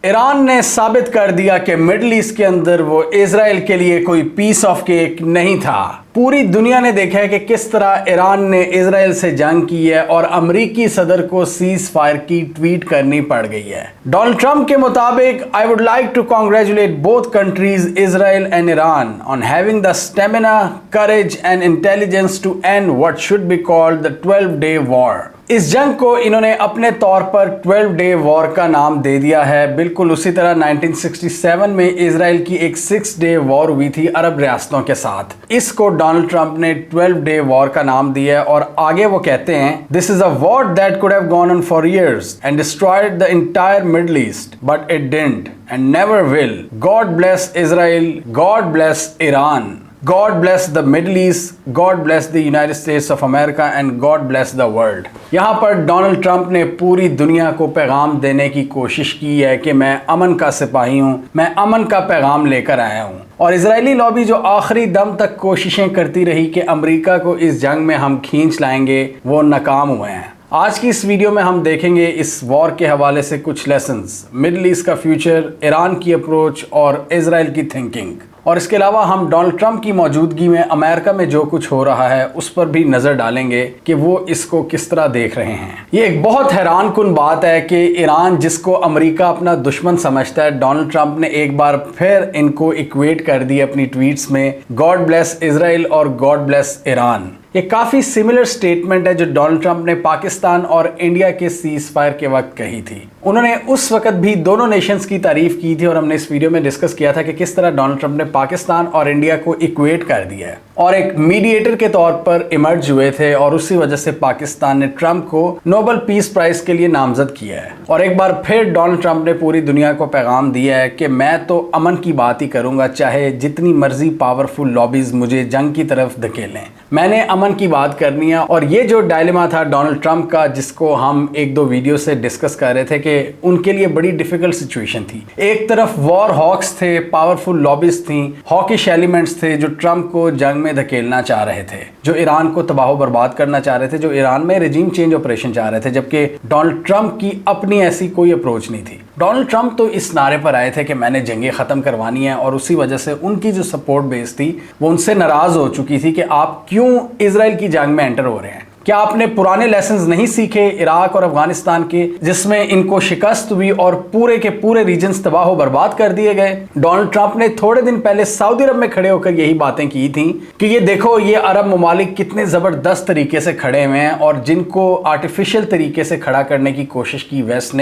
Iran ने साबित कर दिया कि मिडिल ईस्ट के अंदर वो इजराइल के लिए कोई पीस ऑफ केक नहीं था। पूरी दुनिया ने देखा है कि किस तरह ईरान ने इजराइल से जंग की है और अमेरिकी सदर को सीज फायर की ट्वीट करनी पड़ गई है। डोनाल्ड ट्रंप के मुताबिक I would like to congratulate both countries Israel and Iran on having the stamina, courage and intelligence to end what should be called the 12-day war. इस जंग को इन्होंने अपने तौर पर 12-day वॉर का नाम दे दिया है। बिल्कुल उसी तरह 1967 में इजराइल की एक 6-day वॉर हुई थी अरब रियासतों के साथ। इसको डोनाल्ड ट्रंप ने 12-day वॉर का नाम दिया है और आगे वो कहते हैं this is a war that could have gone on for years and destroyed the entire middle east but it didn't and never will. God bless Israel, God bless Iran, God bless the Middle East, God bless the United States of America and God bless the world। यहाँ पर Donald Trump ने पूरी दुनिया को पैगाम देने की कोशिश की है कि मैं अमन का सिपाही हूँ, मैं अमन का पैगाम लेकर आया हूँ। और इजरायली लॉबी जो आखिरी दम तक कोशिशें करती रही कि अमेरिका को इस जंग में हम खींच लाएंगे, वो नाकाम हुए हैं। आज की इस वीडियो में हम देखेंगे इस वॉर के हवाले से कुछ लेसन्स, मिडिल ईस्ट का फ्यूचर, ईरान की अप्रोच और इजराइल की थिंकिंग। और इसके अलावा हम डोनाल्ड ट्रंप की मौजूदगी में अमेरिका में जो कुछ हो रहा है उस पर भी नज़र डालेंगे कि वो इसको किस तरह देख रहे हैं। ये एक बहुत हैरान कुन बात है कि ईरान, जिसको अमेरिका अपना दुश्मन समझता है, डोनाल्ड ट्रंप ने एक बार फिर इनको इक्वेट कर दिया अपनी ट्वीट्स में गॉड ब्लेस इजराइल और गॉड ब्लेस ईरान। ये काफ़ी सिमिलर स्टेटमेंट है जो डोनाल्ड ट्रंप ने पाकिस्तान और इंडिया के सीज फायर के वक्त कही थी। उन्होंने उस वक्त भी दोनों नेशंस की तारीफ की थी और हमने इस वीडियो में डिस्कस किया था कि किस तरह डोनाल्ड ट्रंप ने पाकिस्तान और इंडिया को इक्वेट कर दिया है और एक मीडिएटर के तौर पर इमर्ज हुए थे और उसी वजह से पाकिस्तान ने ट्रंप को नोबेल पीस प्राइज के लिए नामजद किया है। और एक बार फिर डोनाल्ड ट्रंप ने पूरी दुनिया को पैगाम दिया है कि मैं तो अमन की बात ही करूंगा, चाहे जितनी मर्जी पावरफुल लॉबीज मुझे जंग की तरफ धकेलें, मैंने अमन की बात करनी है। और ये जो डायलेमा था डोनाल्ड ट्रंप का, जिसको हम एक दो वीडियो से डिस्कस कर रहे थे कि उनके लिए बड़ी डिफिकल्ट सिचुएशन थी। एक तरफ वॉर हॉक्स थे, पावरफुल लॉबीज थी, हॉकिश एलिमेंट्स थे जो ट्रंप को जंग में धकेलना चाह रहे थे, जो ईरान को तबाह बर्बाद करना चाह रहे थे, जो ईरान में रेजिम चेंज ऑपरेशन चाह रहे थे, जबकि डोनाल्ड ट्रंप की अपनी ऐसी कोई अप्रोच नहीं थी। डोनाल्ड ट्रंप तो इस नारे पर आए थे कि मैंने जंगें ख़त्म करवानी है और उसी वजह से उनकी जो सपोर्ट बेस थी वो उनसे नाराज़ हो चुकी थी कि आप क्यों इजराइल की जंग में एंटर हो रहे हैं। क्या आपने पुराने लेसन्स नहीं सीखे इराक और अफगानिस्तान के, जिसमें इनको शिकस्त हुई और पूरे के पूरे रीजन्स तबाह बर्बाद कर दिए गए। डोनाल्ड ट्रंप ने थोड़े दिन पहले सऊदी अरब में खड़े होकर यही बातें की थी कि ये देखो ये अरब ममालिक कितने ज़बरदस्त तरीके से खड़े हुए हैं और जिनको आर्टिफिशियल तरीके से खड़ा करने की कोशिश की वेस्ट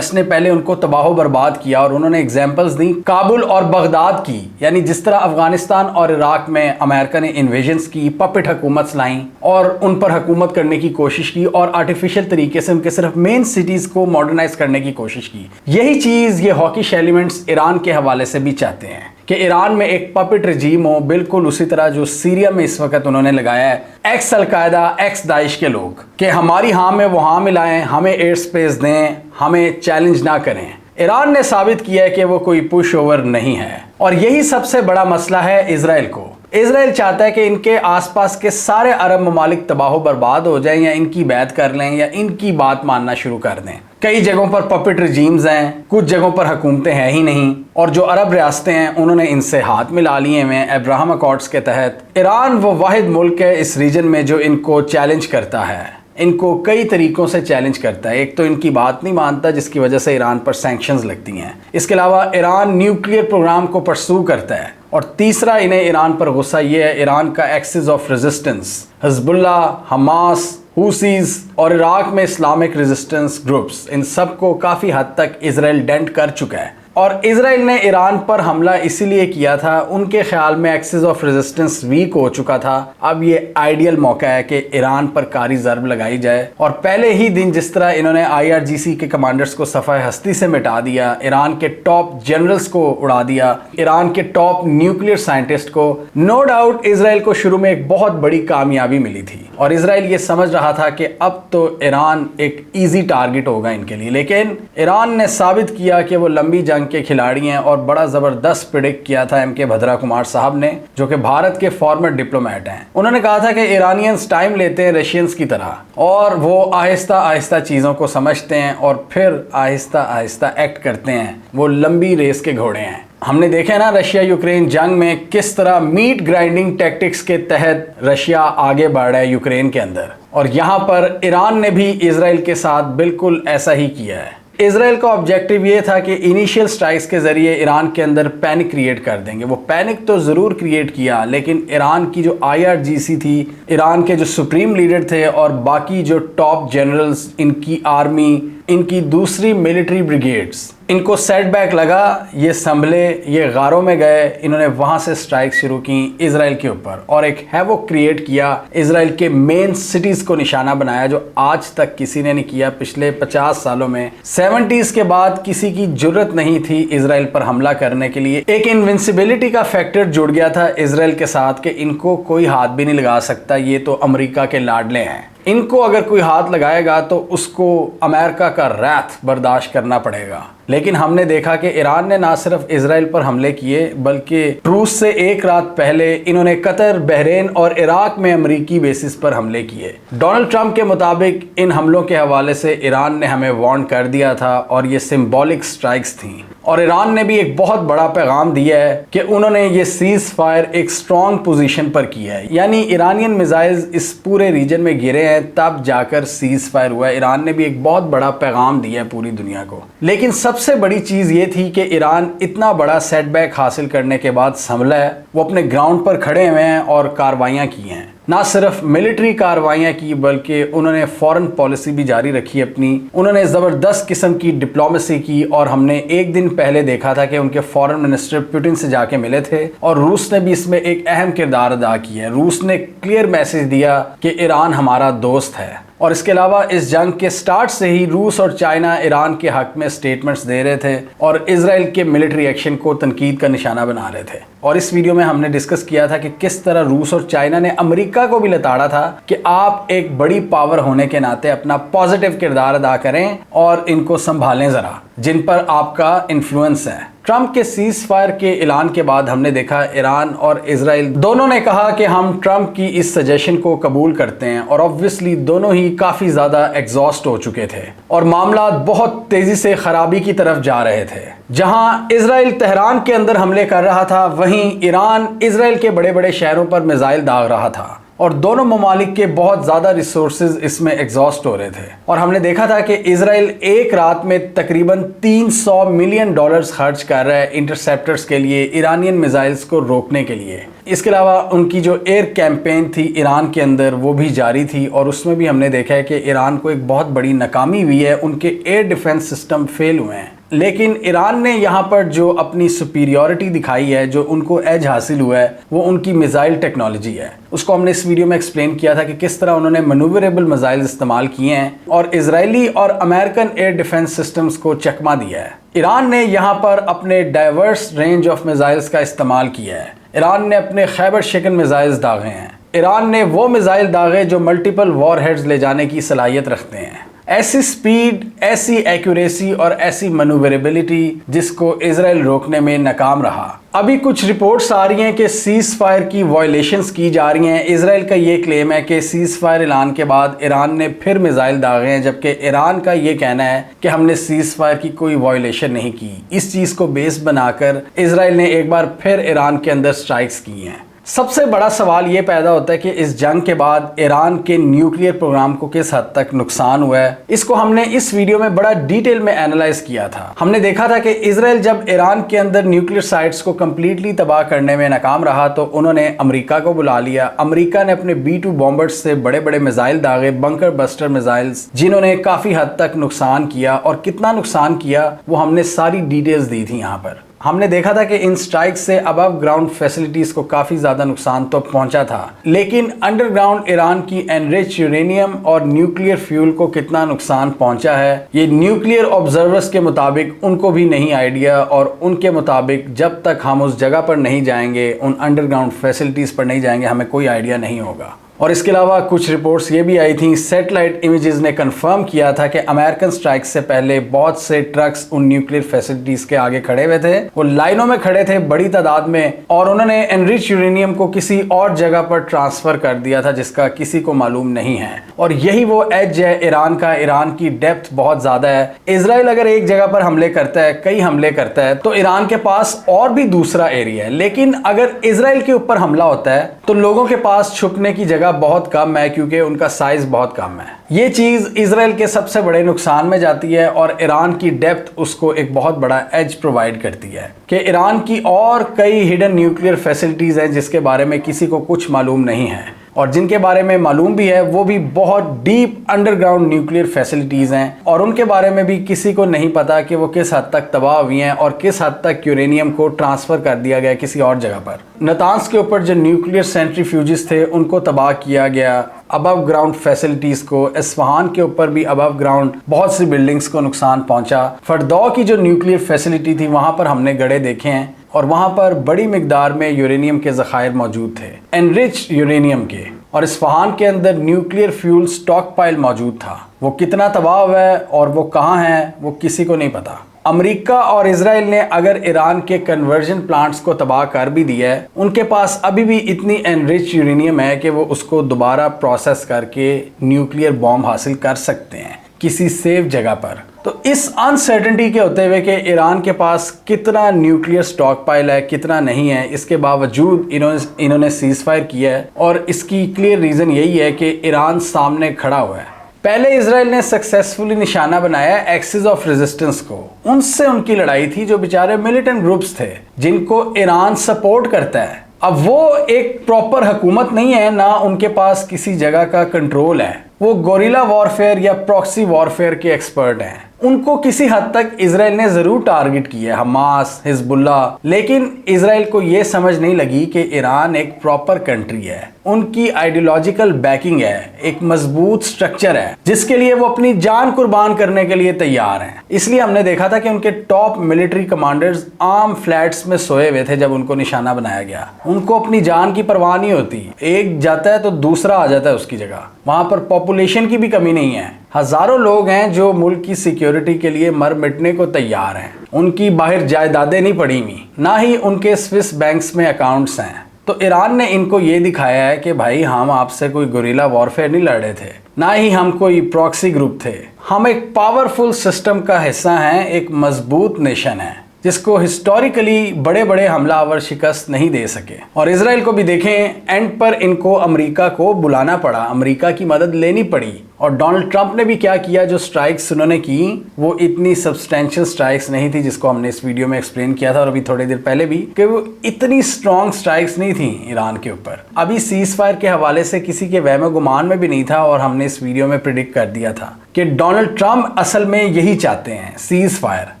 ने पहले उनको तबाह बर्बाद किया। और उन्होंने एग्जाम्पल्स दी काबुल और बगदाद की, यानी जिस तरह अफगानिस्तान और इराक में अमेरिका ने इन्वेजन्स की, पपेट हुकूमत लाई और उन पर हुकूमत करने की कोशिश की और आर्टिफिशियल तरीके से उनके सिर्फ मेन सिटीज को मॉडर्नाइज करने की कोशिश की। यही चीज ये हॉकिश एलिमेंट्स ईरान के हवाले से भी चाहते हैं कि ईरान में एक पपेट रजीम हो, बिल्कुल उसी तरह जो सीरिया में इस वक्त उन्होंने लगाया है एक्स अलकायदा, एक्स दाइश के लोग, कि हमारी हाँ में वो हाँ मिलाएं, हमें एयर स्पेस दें, हमें चैलेंज ना करें। ईरान ने साबित किया है कि वो कोई पुश ओवर नहीं है और यही सबसे बड़ा मसला है इजराइल को। इजराइल चाहता है कि इनके आसपास के सारे अरब ममालिक तबाह बर्बाद हो जाएं या इनकी बैत कर लें या इनकी बात मानना शुरू कर दें। कई जगहों पर पपेट रजीम्स हैं, कुछ जगहों पर हुकूमतें हैं ही नहीं और जो अरब रियासतें हैं उन्होंने इनसे हाथ मिला लिए हुए हैं अब्राहम अकॉर्ड्स के तहत। ईरान वो वाहिद मुल्क है इस रीजन में जो इनको चैलेंज करता है, इनको कई तरीकों से चैलेंज करता है। एक तो इनकी बात नहीं मानता जिसकी वजह से ईरान पर सैंक्शंस लगती हैं। इसके अलावा ईरान न्यूक्लियर प्रोग्राम को परसू करता है और तीसरा इन्हें ईरान पर गुस्सा ये है ईरान का axis of resistance, Hezbollah, Hamas, Houthis और इराक में इस्लामिक रेजिस्टेंस ग्रुप्स, इन सब को काफ़ी हद तक इजराइल डेंट कर चुका है। और इजराइल ने ईरान पर हमला इसीलिए किया था, उनके ख्याल में एक्सिस ऑफ रेजिस्टेंस वीक हो चुका था। अब ये आइडियल मौका है कि ईरान पर कारी ज़र्ब लगाई जाए। और पहले ही दिन जिस तरह इन्होंने IRGC के कमांडर्स को सफ़ाए हस्ती से मिटा दिया, ईरान के टॉप जनरल्स को उड़ा दिया, ईरान के टॉप न्यूक्लियर साइंटिस्ट को, नो डाउट इजराइल को शुरू में एक बहुत बड़ी कामयाबी मिली थी और इजराइल ये समझ रहा था कि अब तो ईरान एक ईजी टारगेट होगा इनके लिए। लेकिन ईरान ने साबित किया कि वो लंबी जंग जंग के खिलाड़ी हैं और बड़ा ज़बरदस्त प्रिडिक्ट किया था MK भद्रा कुमार साहब ने, जो कि भारत के फॉर्मर डिप्लोमेट हैं। उन्होंने कहा था कि ईरानियंस टाइम लेते हैं रशियंस की तरह और वो आहिस्ता आहिस्ता चीज़ों को समझते हैं और फिर आहिस्ता आहिस्ता एक्ट करते हैं। वो लंबी रेस के घोड़े हैं। हमने देखा ना रशिया यूक्रेन जंग में किस तरह मीट ग्राइंडिंग टैक्टिक्स के तहत रशिया आगे बढ़ रहा है यूक्रेन के अंदर, और यहाँ पर ईरान ने भी इजराइल के साथ बिल्कुल ऐसा ही किया है। इजराइल का ऑब्जेक्टिव ये था कि इनिशियल स्ट्राइक्स के ज़रिए ईरान के अंदर पैनिक क्रिएट कर देंगे। वो पैनिक तो ज़रूर क्रिएट किया, लेकिन ईरान की जो IRGC थी, ईरान के जो सुप्रीम लीडर थे और बाकी जो टॉप जनरल्स, इनकी आर्मी, इनकी दूसरी मिलिट्री ब्रिगेड्स, इनको सेटबैक लगा, ये संभले, ये गारों में गए, इन्होंने वहाँ से स्ट्राइक शुरू की इजराइल के ऊपर और एक हैवोक क्रिएट किया। इजराइल के मेन सिटीज़ को निशाना बनाया, जो आज तक किसी ने नहीं किया पिछले 50 सालों में। 70s के बाद किसी की जुर्रत नहीं थी इजराइल पर हमला करने के लिए। एक इनविंसिबिलिटी का फैक्टर जुड़ गया था इजराइल के साथ कि इनको कोई हाथ भी नहीं लगा सकता, ये तो अमेरिका के लाडले हैं। इनको अगर कोई हाथ लगाएगा तो उसको अमेरिका का रैथ बर्दाश्त करना पड़ेगा। लेकिन हमने देखा कि ईरान ने ना सिर्फ इजराइल पर हमले किए, बल्कि रूस से एक रात पहले इन्होंने कतर, बहरीन और इराक में अमेरिकी बेसिस पर हमले किए। डोनाल्ड ट्रंप के मुताबिक इन हमलों के हवाले से ईरान ने हमें वार्न कर दिया था और ये सिंबॉलिक स्ट्राइक्स थी। और ईरान ने भी एक बहुत बड़ा पैगाम दिया है कि उन्होंने ये सीज फायर एक स्ट्रॉन्ग पोजीशन पर किया है, यानी ईरानियन मिसाइल्स इस पूरे रीजन में गिरे हैं तब जाकर सीज फायर हुआ है। ईरान ने भी एक बहुत बड़ा पैगाम दिया है पूरी दुनिया को। लेकिन सबसे बड़ी चीज़ ये थी कि ईरान इतना बड़ा सेटबैक हासिल करने के बाद संभला है। वो अपने ग्राउंड पर खड़े हुए हैं और कार्रवाइयाँ की हैं। ना सिर्फ मिलिट्री कार्रवाइयाँ की, बल्कि उन्होंने फॉरेन पॉलिसी भी जारी रखी अपनी। उन्होंने ज़बरदस्त किस्म की डिप्लोमेसी की और हमने एक दिन पहले देखा था कि उनके फॉरेन मिनिस्टर पुतिन से जाके मिले थे और रूस ने भी इसमें एक अहम किरदार अदा किया है। रूस ने क्लियर मैसेज दिया कि ईरान हमारा दोस्त है। और इसके अलावा इस जंग के स्टार्ट से ही रूस और चाइना ईरान के हक में स्टेटमेंट्स दे रहे थे और इजराइल के मिलिट्री एक्शन को तनकीद का निशाना बना रहे थे। और इस वीडियो में हमने डिस्कस किया था कि किस तरह रूस और चाइना ने अमेरिका को भी लताड़ा था कि आप एक बड़ी पावर होने के नाते अपना पॉजिटिव किरदार अदा करें और इनको संभालें ज़रा, जिन पर आपका इन्फ्लुएंस है। ट्रंप के सीज फायर के ऐलान के बाद हमने देखा ईरान और इजराइल दोनों ने कहा कि हम ट्रंप की इस सजेशन को कबूल करते हैं और ऑब्वियसली दोनों ही काफ़ी ज़्यादा एग्जॉस्ट हो चुके थे और मामला बहुत तेज़ी से खराबी की तरफ जा रहे थे। जहां इजराइल तेहरान के अंदर हमले कर रहा था, वहीं ईरान इजराइल के बड़े बड़े शहरों पर मिसाइल दाग रहा था और दोनों ममालिक के बहुत ज़्यादा रिसोर्सेज इसमें एग्जॉस्ट हो रहे थे। और हमने देखा था कि इजराइल एक रात में तकरीबन $300 मिलियन खर्च कर रहा है इंटरसेप्टर्स के लिए, ईरानियन मिसाइल्स को रोकने के लिए। इसके अलावा उनकी जो एयर कैंपेन थी ईरान के अंदर वो भी जारी थी और उसमें भी हमने देखा है कि ईरान को एक बहुत बड़ी नाकामी हुई है। उनके एयर डिफेंस सिस्टम फेल हुए हैं, लेकिन ईरान ने यहाँ पर जो अपनी सुपीरियॉरिटी दिखाई है, जो उनको एज हासिल हुआ है, वो उनकी मिसाइल टेक्नोलॉजी है। उसको हमने इस वीडियो में एक्सप्लेन किया था कि किस तरह उन्होंने मैन्यूवरेबल मिसाइल इस्तेमाल किए हैं और इजरायली और अमेरिकन एयर डिफेंस सिस्टम्स को चकमा दिया है। ईरान ने यहाँ पर अपने डाइवर्स रेंज ऑफ मिसाइल्स का इस्तेमाल किया है। ईरान ने अपने खैबर शिकन मिसाइल्स दागे हैं। ईरान ने वो मिसाइल दागे जो मल्टीपल वॉरहेड्स ले जाने की सलाहियत रखते हैं। ऐसी स्पीड, ऐसी एक्यूरेसी और ऐसी मैन्यूवरेबिलिटी जिसको इजराइल रोकने में नाकाम रहा। अभी कुछ रिपोर्ट्स आ रही हैं कि सीज फायर की वायलेशंस की जा रही हैं। इजराइल का ये क्लेम है कि सीज फायर ऐलान के बाद ईरान ने फिर मिसाइल दागे हैं, जबकि ईरान का ये कहना है कि हमने सीज फायर की कोई वायलेशन नहीं की। इस चीज़ को बेस बनाकर इजराइल ने एक बार फिर ईरान के अंदर स्ट्राइक्स की हैं। सबसे बड़ा सवाल ये पैदा होता है कि इस जंग के बाद ईरान के न्यूक्लियर प्रोग्राम को किस हद तक नुकसान हुआ है। इसको हमने इस वीडियो में बड़ा डिटेल में एनालाइज किया था। हमने देखा था कि इजराइल जब ईरान के अंदर न्यूक्लियर साइट्स को कंप्लीटली तबाह करने में नाकाम रहा तो उन्होंने अमेरिका को बुला लिया। अमेरिका ने अपने B-2 बॉम्बर्स से बड़े बड़े मिसाइल दागे, बंकर बस्टर मिसाइल्स, जिन्होंने काफ़ी हद तक नुकसान किया। और कितना नुकसान किया वो हमने सारी डिटेल्स दी थी यहाँ पर। हमने देखा था कि इन स्ट्राइक से अबव ग्राउंड फैसिलिटीज़ को काफ़ी ज़्यादा नुकसान तो पहुंचा था, लेकिन अंडरग्राउंड ईरान की एनरिच यूरेनियम और न्यूक्लियर फ्यूल को कितना नुकसान पहुंचा है ये न्यूक्लियर ऑब्जर्वर्स के मुताबिक उनको भी नहीं आइडिया। और उनके मुताबिक जब तक हम उस जगह पर नहीं जाएंगे, उन अंडरग्राउंड फैसिलिटीज़ पर नहीं जाएंगे, हमें कोई आइडिया नहीं होगा। और इसके अलावा कुछ रिपोर्ट्स ये भी आई थी, सैटेलाइट इमेजेस ने कंफर्म किया था कि अमेरिकन स्ट्राइक से पहले बहुत से ट्रक्स उन न्यूक्लियर फैसिलिटीज के आगे खड़े हुए थे। वो लाइनों में खड़े थे बड़ी तादाद में, और उन्होंने एनरिच यूरेनियम को किसी और जगह पर ट्रांसफर कर दिया था जिसका किसी को मालूम नहीं है। और यही वो एज है ईरान का। ईरान की डेप्थ बहुत ज्यादा है। इजराइल अगर एक जगह पर हमले करता है, कई हमले करता है, तो ईरान के पास और भी दूसरा एरिया है। लेकिन अगर इजराइल के ऊपर हमला होता है तो लोगों के पास छुपने की जगह बहुत कम है, क्योंकि उनका साइज बहुत कम है। ये चीज इजराइल के सबसे बड़े नुकसान में जाती है, और ईरान की डेप्थ उसको एक बहुत बड़ा एज प्रोवाइड करती है कि ईरान की और कई हिडन न्यूक्लियर फैसिलिटीज हैं जिसके बारे में किसी को कुछ मालूम नहीं है, और जिनके बारे में मालूम भी है वो भी बहुत डीप अंडरग्राउंड न्यूक्लियर फैसिलिटीज हैं, और उनके बारे में भी किसी को नहीं पता कि वो किस हद तक तबाह हुई हैं और किस हद तक यूरेनियम को ट्रांसफर कर दिया गया किसी और जगह पर। नतांस के ऊपर जो न्यूक्लियर सेंट्रीफ्यूजेस थे उनको तबाह किया गया, अबव ग्राउंड फैसिलिटीज को, इस्फहान के ऊपर भी अबव ग्राउंड बहुत सी बिल्डिंग्स को नुकसान पहुंचा। फरदौ की जो न्यूक्लियर फैसिलिटी थी वहां पर हमने गड़े देखे हैं, और वहां पर बड़ी मिकदार में यूरेनियम के ज़खायर मौजूद थे, एनरिच यूरेनियम के। और इस्फहान के अंदर न्यूक्लियर फ्यूल स्टॉक पाइल मौजूद था। वो कितना तबाह हुआ है और वो कहाँ है वो किसी को नहीं पता। अमेरिका और इजराइल ने अगर ईरान के कन्वर्जन प्लांट्स को तबाह कर भी दिया है, उनके पास अभी भी इतनी एनरिच यूरेनियम है कि वो उसको दोबारा प्रोसेस करके न्यूक्लियर बॉम्ब हासिल कर सकते हैं किसी सेफ जगह पर। तो इस अनसर्टेनिटी के होते हुए कि ईरान के पास कितना न्यूक्लियर स्टॉक पाइल है, कितना नहीं है, इसके बावजूद इन्होंने सीज फायर किया है, और इसकी क्लियर रीज़न यही है कि ईरान सामने खड़ा हुआ है। पहले इजराइल ने सक्सेसफुली निशाना बनाया एक्सिस ऑफ रेजिस्टेंस को। उनसे उनकी लड़ाई थी जो बेचारे मिलिटेंट ग्रुप्स थे जिनको ईरान सपोर्ट करता है। अब वो एक प्रॉपर हुकूमत नहीं है, ना उनके पास किसी जगह का कंट्रोल है। वो गोरिल्ला वॉरफेयर या प्रॉक्सी वॉरफेयर के एक्सपर्ट हैं। उनको किसी हद तक इजराइल ने जरूर टारगेट किया, हमास, हिजबुल्ला, लेकिन इजराइल को ये समझ नहीं लगी कि ईरान एक प्रॉपर कंट्री है, उनकी आइडियोलॉजिकल बैकिंग है, एक मजबूत स्ट्रक्चर है जिसके लिए वो अपनी जान कुर्बान करने के लिए तैयार हैं। इसलिए हमने देखा था कि उनके टॉप मिलिट्री कमांडर्स आम फ्लैट्स में सोए हुए थे जब उनको निशाना बनाया गया। उनको अपनी जान की परवाह नहीं होती, एक जाता है तो दूसरा आ जाता है उसकी जगह। वहां पर पॉपुलेशन की भी कमी नहीं है, हजारों लोग हैं जो मुल्क की सिक्योरिटी के लिए मर मिटने को तैयार हैं। उनकी बाहर जायदादें नहीं पड़ी हुई, ना ही उनके स्विस बैंक्स में अकाउंट्स हैं। तो ईरान ने इनको ये दिखाया है कि भाई हम आपसे कोई गोरिल्ला वॉरफेयर नहीं लड़ रहे थे, ना ही हम कोई प्रॉक्सी ग्रुप थे, हम एक पावरफुल सिस्टम का हिस्सा हैं, एक मजबूत नेशन है जिसको हिस्टोरिकली बड़े बड़े हमलावर शिकस्त नहीं दे सके। और इजराइल को भी देखें, एंड पर इनको अमेरिका को बुलाना पड़ा, अमेरिका की मदद लेनी पड़ी। और डोनाल्ड ट्रंप ने भी क्या किया, जो स्ट्राइक्स उन्होंने की वो इतनी सब्सटेंशियल स्ट्राइक्स नहीं थी जिसको हमने इस वीडियो में एक्सप्लेन किया था, और अभी थोड़ी देर पहले भी, कि वो इतनी स्ट्रॉन्ग स्ट्राइक्स नहीं थी ईरान के ऊपर। अभी सीज फायर के हवाले से किसी के वहम गुमान में भी नहीं था, और हमने इस वीडियो में प्रिडिक्ट कर दिया था कि डोनाल्ड ट्रंप असल में यही चाहते हैं, सीज फायर।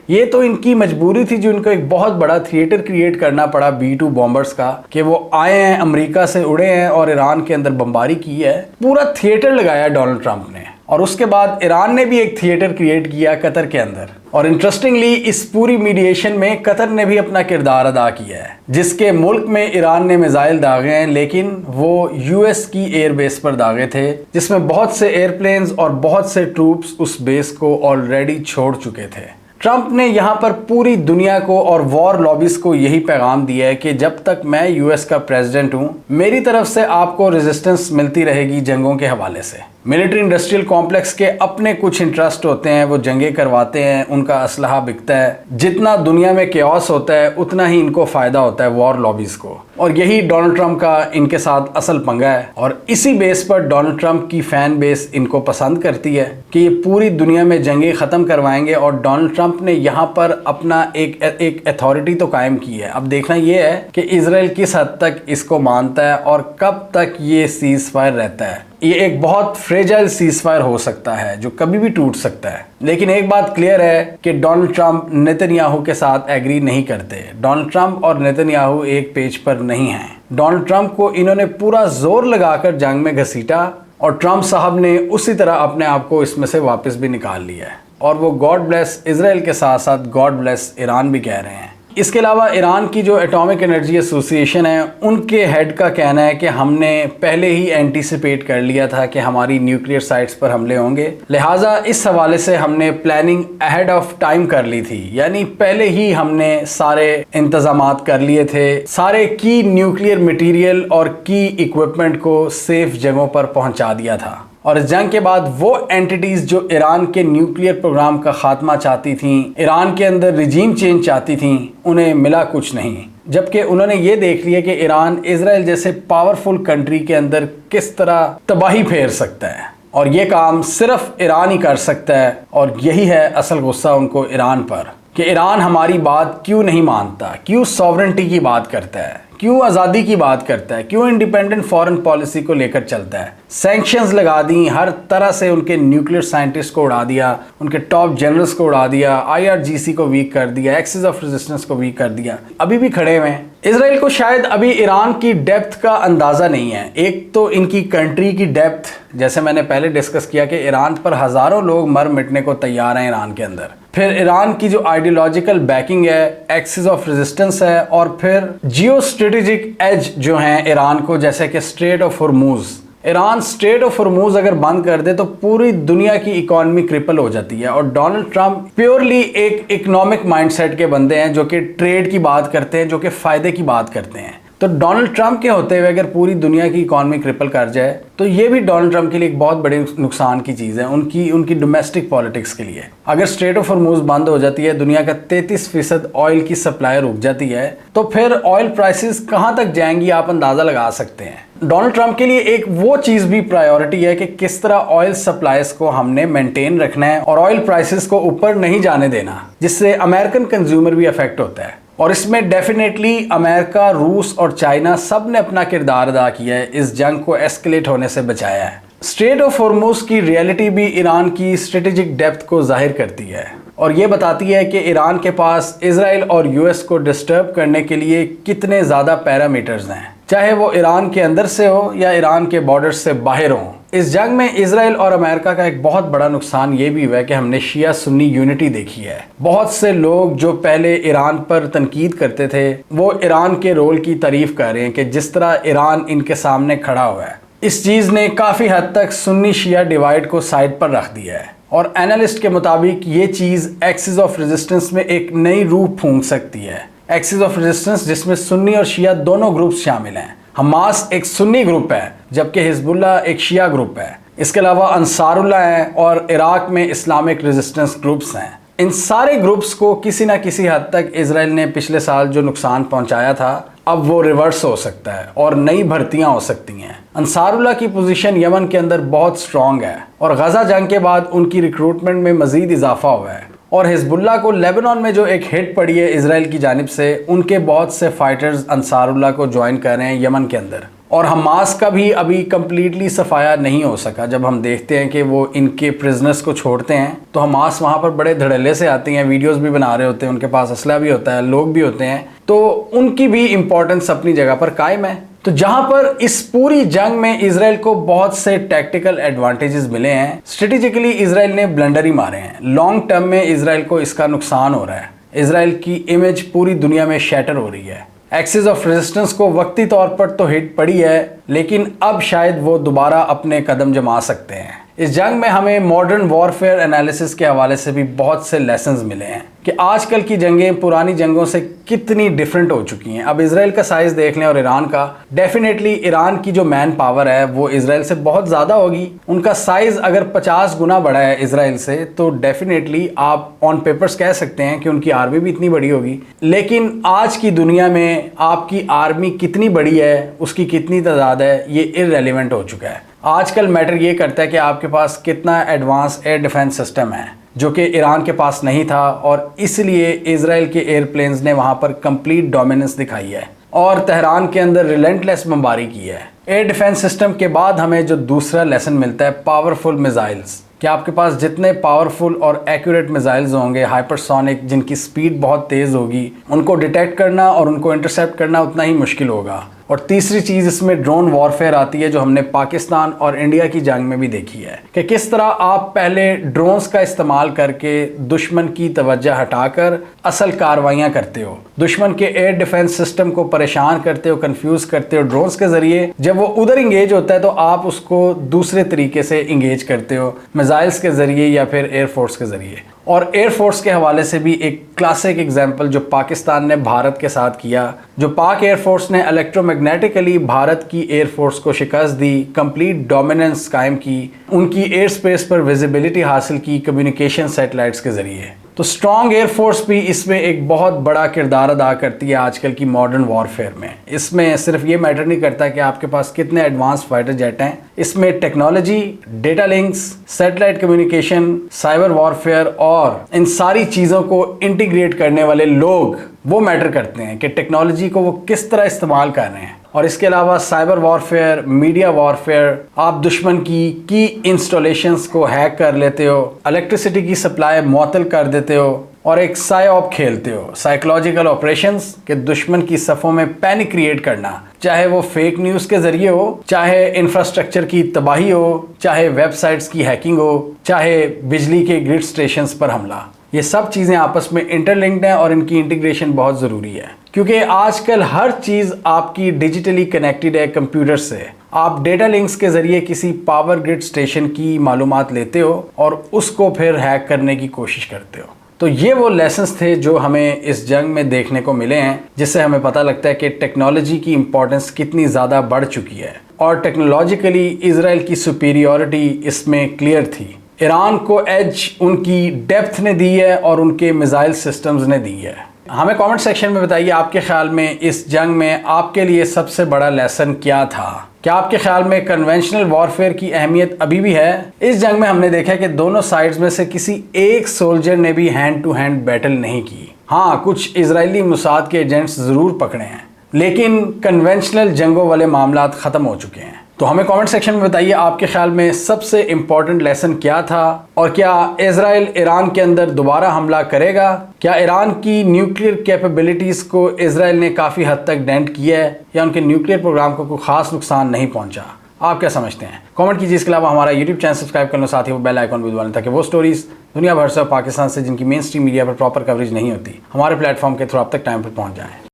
ये तो इनकी मजबूरी थी जो इनको एक बहुत बड़ा थिएटर क्रिएट करना पड़ा B-2 बॉम्बर्स का, कि वो आए हैं, अमेरिका से उड़े हैं और ईरान के अंदर बमबारी की है। पूरा थिएटर लगाया डोनाल्ड ट्रंप ने, और उसके बाद ईरान ने भी एक थिएटर क्रिएट किया कतर के अंदर। और इंटरेस्टिंगली इस पूरी मीडिएशन में कतर ने भी अपना किरदार अदा किया है, जिसके मुल्क में ईरान ने मिसाइल दागे हैं, लेकिन वो US की एयरबेस पर दागे थे, जिसमें बहुत से एयरप्लेन्स और बहुत से ट्रूप्स उस बेस को ऑलरेडी छोड़ चुके थे। ट्रंप ने यहाँ पर पूरी दुनिया को और वॉर लॉबीज को यही पैगाम दिया है कि जब तक मैं US का प्रेसिडेंट हूँ, मेरी तरफ से आपको रेजिस्टेंस मिलती रहेगी जंगों के हवाले से। मिलिट्री इंडस्ट्रियल कॉम्प्लेक्स के अपने कुछ इंटरेस्ट होते हैं, वो जंगें करवाते हैं, उनका असलहा बिकता है। जितना दुनिया में केओस होता है उतना ही इनको फ़ायदा होता है वॉर लॉबीज़ को, और यही डोनाल्ड ट्रंप का इनके साथ असल पंगा है। और इसी बेस पर डोनाल्ड ट्रंप की फ़ैन बेस इनको पसंद करती है कि ये पूरी दुनिया में जंगें ख़त्म करवाएंगे, और डोनाल्ड ट्रंप ने यहाँ पर अपना एक अथॉरिटी तो कायम की है। अब देखना ये है कि इजराइल किस हद तक इसको मानता है और कब तक ये सीज फायर रहता है। ये एक बहुत फ्रेजाइल सीज फायर हो सकता है जो कभी भी टूट सकता है। लेकिन एक बात क्लियर है कि डोनाल्ड ट्रंप नेतन्याहू के साथ एग्री नहीं करते। डोनाल्ड ट्रंप और नेतन्याहू एक पेज पर नहीं हैं। डोनाल्ड ट्रंप को इन्होंने पूरा जोर लगाकर जंग में घसीटा, और ट्रंप साहब ने उसी तरह अपने आप को इसमें से वापस भी निकाल लिया है। और वो गॉड ब्लेस इजराइल के साथ साथ गॉड ब्लेस ईरान भी कह रहे हैं। इसके अलावा ईरान की जो एटॉमिक एनर्जी एसोसिएशन है, उनके हेड का कहना है कि हमने पहले ही एंटीसिपेट कर लिया था कि हमारी न्यूक्लियर साइट्स पर हमले होंगे, लिहाजा इस हवाले से हमने प्लानिंग अहेड ऑफ टाइम कर ली थी। यानी पहले ही हमने सारे इंतजामात कर लिए थे, सारे की न्यूक्लियर मटेरियल और की इक्विपमेंट को सेफ जगहों पर पहुंचा दिया था। और इस जंग के बाद वो एंटिटीज जो ईरान के न्यूक्लियर प्रोग्राम का खात्मा चाहती थीं, ईरान के अंदर रिजीम चेंज चाहती थीं, उन्हें मिला कुछ नहीं। जबकि उन्होंने ये देख लिया कि ईरान इजराइल जैसे पावरफुल कंट्री के अंदर किस तरह तबाही फेर सकता है, और ये काम सिर्फ ईरान ही कर सकता है। और यही है असल गुस्सा उनको ईरान पर कि ईरान हमारी बात क्यों नहीं मानता, क्यों सॉवरेंटी की बात करता है, क्यों आज़ादी की बात करता है, क्यों इंडिपेंडेंट फॉरेन पॉलिसी को लेकर चलता है। सैंक्शंस लगा दी, हर तरह से उनके न्यूक्लियर साइंटिस्ट को उड़ा दिया, उनके टॉप जनरल्स को उड़ा दिया, IRGC को वीक कर दिया, एक्सिस ऑफ रेजिस्टेंस को वीक कर दिया, अभी भी खड़े हुए हैं। इसराइल को शायद अभी ईरान की डेप्थ का अंदाज़ा नहीं है। एक तो इनकी कंट्री की डेप्थ, जैसे मैंने पहले डिस्कस किया कि ईरान पर हज़ारों लोग मर मिटने को तैयार हैं ईरान के अंदर। फिर ईरान की जो आइडियोलॉजिकल बैकिंग है, एक्सिस ऑफ रेजिस्टेंस है, और फिर जियो स्ट्रेटेजिक एज जो हैं ईरान को, जैसे कि straight of Hormuz. Iran straight of Hormuz अगर बंद कर दे तो पूरी दुनिया की इकोनॉमी क्रिपल हो जाती है। और डोनाल्ड ट्रंप प्योरली एक इकोनॉमिक माइंडसेट के बंदे हैं, जो कि ट्रेड की बात करते हैं, जो कि फ़ायदे की बात करते हैं। तो डोनाल्ड ट्रंप के होते हुए अगर पूरी दुनिया की इकोनॉमी क्रिपल कर जाए तो ये भी डोनाल्ड ट्रंप के लिए एक बहुत बड़े नुकसान की चीज़ है, उनकी डोमेस्टिक पॉलिटिक्स के लिए। अगर स्ट्रेट ऑफ हॉर्मूज बंद हो जाती है, दुनिया का 33% ऑयल की सप्लाई रुक जाती है, तो फिर ऑयल प्राइसेस कहाँ तक जाएंगी आप अंदाज़ा लगा सकते हैं। डोनाल्ड ट्रंप के लिए एक वो चीज़ भी प्रायोरिटी है कि किस तरह ऑयल सप्लाईज को हमने मेंटेन रखना है और ऑयल प्राइसेस को ऊपर नहीं जाने देना, जिससे अमेरिकन कंज्यूमर भी अफेक्ट होता है। और इसमें डेफिनेटली अमेरिका, रूस और चाइना सब ने अपना किरदार अदा किया है, इस जंग को एस्केलेट होने से बचाया है। स्ट्रेट ऑफ हॉर्मूज की रियलिटी भी ईरान की स्ट्रेटेजिक डेप्थ को जाहिर करती है और ये बताती है कि ईरान के पास इजराइल और US को डिस्टर्ब करने के लिए कितने ज़्यादा पैरामीटर्स हैं, चाहे वो ईरान के अंदर से हो या ईरान के बॉर्डर्स से बाहर हो। इस जंग में इजराइल और अमेरिका का एक बहुत बड़ा नुकसान ये भी हुआ है कि हमने शिया सुन्नी यूनिटी देखी है। बहुत से लोग जो पहले ईरान पर तनकीद करते थे, वो ईरान के रोल की तारीफ कर रहे हैं कि जिस तरह ईरान इनके सामने खड़ा हुआ है। इस चीज़ ने काफ़ी हद तक सुन्नी शिया डिवाइड को साइड पर रख दिया है और एनालिस्ट के मुताबिक ये चीज़ एक्सिस ऑफ रेजिस्टेंस में एक नई रूह फूंक सकती है। एक्सिस ऑफ रेजिस्टेंस जिसमें सुन्नी और शिया दोनों ग्रुप्स शामिल हैं। हमास एक सुन्नी ग्रुप है जबकि हिजबुल्लाह एक शिया ग्रुप है। इसके अलावा अंसारुल्लाह है और इराक में इस्लामिक रेजिस्टेंस ग्रुप्स हैं। इन सारे ग्रुप्स को किसी ना किसी हद तक इजराइल ने पिछले साल जो नुकसान पहुंचाया था, अब वो रिवर्स हो सकता है और नई भर्तियां हो सकती हैं। अंसारुल्लाह की पोजीशन यमन के अंदर बहुत स्ट्रॉन्ग है और गजा जंग के बाद उनकी रिक्रूटमेंट में मजीद इजाफा हुआ है। और हिजबुल्लाह को लेबनान में जो एक हिट पड़ी है इजराइल की जानिब से, उनके बहुत से फाइटर्स अंसारुल्लाह को ज्वाइन कर रहे हैं यमन के अंदर। और हमास का भी अभी कम्प्लीटली सफाया नहीं हो सका। जब हम देखते हैं कि वो इनके प्रिजनर्स को छोड़ते हैं तो हमास वहाँ पर बड़े धड़ल्ले से आती हैं, वीडियोस भी बना रहे होते हैं, उनके पास असला भी होता है, लोग भी होते हैं, तो उनकी भी इम्पोर्टेंस अपनी जगह पर कायम है। तो जहां पर इस पूरी जंग में इजराइल को बहुत से टैक्टिकल एडवांटेजेस मिले हैं, स्ट्रेटेजिकली इजराइल ने ब्लंडर ही मारे हैं। लॉन्ग टर्म में इजराइल को इसका नुकसान हो रहा है। इजराइल की इमेज पूरी दुनिया में शैटर हो रही है। एक्सिस ऑफ रेजिस्टेंस को वक्ती तौर पर तो हिट पड़ी है, लेकिन अब शायद वो दोबारा अपने कदम जमा सकते हैं। इस जंग में हमें मॉडर्न वॉरफेयर एनालिसिस के हवाले से भी बहुत से लेसन्स मिले हैं कि आजकल की जंगें पुरानी जंगों से कितनी डिफरेंट हो चुकी हैं। अब इजराइल का साइज़ देख लें और ईरान का, डेफिनेटली ईरान की जो मैन पावर है वो इजराइल से बहुत ज़्यादा होगी। उनका साइज़ अगर 50 गुना बड़ा है इजराइल से, तो डेफिनेटली आप ऑन पेपर्स कह सकते हैं कि उनकी आर्मी भी इतनी बड़ी होगी। लेकिन आज की दुनिया में आपकी आर्मी कितनी बड़ी है, उसकी कितनी तादाद है, ये इररेलेवेंट हो चुका है। आजकल मैटर ये करता है कि आपके पास कितना एडवांस एयर डिफेंस सिस्टम है, जो कि ईरान के पास नहीं था, और इसलिए इजराइल के एयरप्लेन्स ने वहाँ पर कंप्लीट डोमिनेंस दिखाई है और तेहरान के अंदर रिलेंटलेस बमबारी की है। एयर डिफेंस सिस्टम के बाद हमें जो दूसरा लेसन मिलता है, पावरफुल मिसाइल्स, कि आपके पास जितने पावरफुल और एक्यूरेट मिसाइल्स होंगे, हाइपरसोनिक, जिनकी स्पीड बहुत तेज़ होगी, उनको डिटेक्ट करना और उनको इंटरसेप्ट करना उतना ही मुश्किल होगा। और तीसरी चीज़ इसमें ड्रोन वॉरफेयर आती है, जो हमने पाकिस्तान और इंडिया की जंग में भी देखी है कि किस तरह आप पहले ड्रोन्स का इस्तेमाल करके दुश्मन की तवज्जो हटाकर असल कार्रवाइयाँ करते हो, दुश्मन के एयर डिफेंस सिस्टम को परेशान करते हो, कंफ्यूज करते हो ड्रोन्स के ज़रिए। जब वो उधर इंगेज होता है तो आप उसको दूसरे तरीके से इंगेज करते हो, मिसाइल्स के ज़रिए या फिर एयरफोर्स के ज़रिए। और एयरफोर्स के हवाले से भी एक क्लासिक एग्जाम्पल जो पाकिस्तान ने भारत के साथ किया, जो पाक एयरफोर्स ने इलेक्ट्रोमैग्नेटिकली भारत की एयरफोर्स को शिकस्त दी, कंप्लीट डोमिनेंस कायम की, उनकी एयर स्पेस पर विजिबिलिटी हासिल की कम्युनिकेशन सैटेलाइट्स के ज़रिए। तो स्ट्रॉन्ग एयरफोर्स भी इसमें एक बहुत बड़ा किरदार अदा करती है आजकल की मॉडर्न वॉरफेयर में। इसमें सिर्फ ये मैटर नहीं करता कि आपके पास कितने एडवांस फाइटर जेट हैं, इसमें technology, data links, satellite communication, cyber warfare और इन सारी चीज़ों को इंटीग्रेट करने वाले लोग वो मैटर करते हैं कि टेक्नोलॉजी को वो किस तरह इस्तेमाल कर रहे हैं। और इसके अलावा साइबर वॉरफेयर, मीडिया वॉरफेयर, आप दुश्मन की इंस्टॉलेशंस को हैक कर लेते हो, इलेक्ट्रिसिटी की सप्लाई मुअत्तल कर देते हो और एक साइऑप खेलते हो, साइकोलॉजिकल ऑपरेशंस के दुश्मन की सफ़ों में पैनिक क्रिएट करना, चाहे वो फेक न्यूज़ के ज़रिए हो, चाहे इंफ्रास्ट्रक्चर की तबाही हो, चाहे वेबसाइट्स की हैकिंग हो, चाहे बिजली के ग्रिड स्टेशंस पर हमला। ये सब चीज़ें आपस में इंटरलिंक्ड हैं और इनकी इंटीग्रेशन बहुत ज़रूरी है, क्योंकि आजकल हर चीज़ आपकी डिजिटली कनेक्टेड है कंप्यूटर से। आप डेटा लिंक्स के ज़रिए किसी पावर ग्रिड स्टेशन की मालूमात लेते हो और उसको फिर हैक करने की कोशिश करते हो। तो ये वो लेसन्स थे जो हमें इस जंग में देखने को मिले हैं, जिससे हमें पता लगता है कि टेक्नोलॉजी की इंपॉर्टेंस कितनी ज़्यादा बढ़ चुकी है और टेक्नोलॉजिकली इजराइल की सुपीरियॉरिटी इसमें क्लियर थी। ईरान को एज उनकी डेप्थ ने दी है और उनके मिसाइल सिस्टम्स ने दी है। हमें कमेंट सेक्शन में बताइए आपके ख्याल में इस जंग में आपके लिए सबसे बड़ा लेसन क्या था। क्या आपके ख्याल में कन्वेंशनल वॉरफेयर की अहमियत अभी भी है? इस जंग में हमने देखा कि दोनों साइड्स में से किसी एक सोल्जर ने भी हैंड टू हैंड बैटल नहीं की। हाँ, कुछ इजरायली मुसाद के एजेंट्स ज़रूर पकड़े हैं, लेकिन कन्वेंशनल जंगों वाले मामला ख़त्म हो चुके हैं। तो हमें कमेंट सेक्शन में बताइए आपके ख्याल में सबसे इम्पोर्टेंट लेसन क्या था और क्या इजराइल ईरान के अंदर दोबारा हमला करेगा? क्या ईरान की न्यूक्लियर कैपेबिलिटीज़ को इजराइल ने काफ़ी हद तक डेंट किया है या उनके न्यूक्लियर प्रोग्राम को कोई ख़ास नुकसान नहीं पहुंचा? आप क्या समझते हैं? कमेंट कीजिए। इसके अलावा हमारा यूट्यूब चैनल सब्सक्राइब करना, साथ ही वो बेल आइकॉन भी दबाएं ताकि वो स्टोरीज़ दुनिया भर से पाकिस्तान से जिनकी मेन स्ट्रीम मीडिया पर प्रॉपर कवरेज नहीं होती, हमारे प्लेटफॉर्म के थ्रू आप तक टाइम पर पहुँच जाएँ।